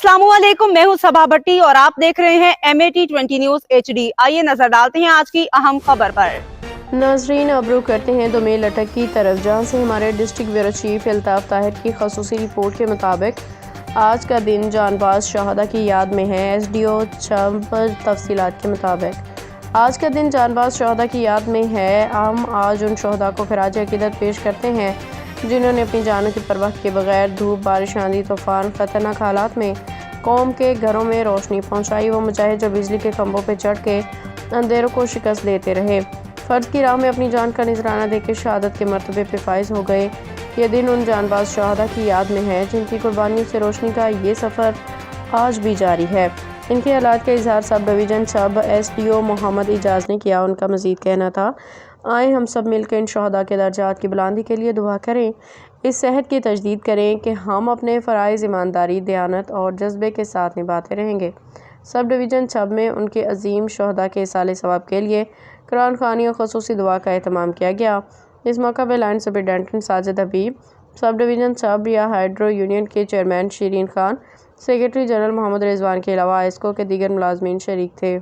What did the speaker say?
अस्सलाम वालेकुम, मैं हूं सबा भट्टी और आप देख रहे हैं MAT20 न्यूज HD। आइए नजर डालते हैं आज की अहम खबर पर। नाजरीन, अब रुख करते हैं दुमेल लटक की तरफ, जहां से हमारे district bureau chief Altaf Tahir की खसूसी रिपोर्ट के मुताबिक आज का दिन जानबाज शहादा की याद में है। SDO चंब तफसीलात के मुताबिक आज का दिन जानबाज शहादा की याद में है। हम आज उन शहदा को खराज अकीदत पेश करते हैं जिन्होंने अपनी जानों की परवाह के बगैर धूप, बारिश, आंधी, तूफान, खतरनाक हालात में कौम के घरों में रोशनी पहुंचाई। वो मुजाहिद जो बिजली के खंभों पर चढ़ के अंधेरों को शिकस्त देते रहे, फ़र्ज की राह में अपनी जान का नजराना देकर शहादत के मर्तबे पे फाइज हो गए। ये दिन उन जानबाज शहादा की याद में है जिनकी कुर्बानियों से रोशनी का ये सफ़र आज भी जारी है। इनके हालात का इजहार सब डिवीज़न सब SDO मोहम्मद इजाज़ ने किया। उनका मज़ीद कहना था, आए हम सब मिलकर इन शहादा के दर्जात की बुलंदी के लिए दुआ करें, इस सेहत की तजदीद करें कि हम अपने फ़राइज़ ईमानदारी, दयानत और जज्बे के साथ निभाते रहेंगे। सब डिवीज़न सब में उनके अजीम शहदा के साले सवाब के लिए कुरान ख़वानी और ख़ुसूसी दुआ का एहतमाम किया गया। इस मौका पर लाइन सुपरिटेंडेंट साजिद हबीब, सब डिवीज़न सब या हाइड्रो यूनियन के chairman Shireen Khan, secretary general Mohammad Rizwan के अलावा ISCO के दीगर मुलाजमीन शरीक थे।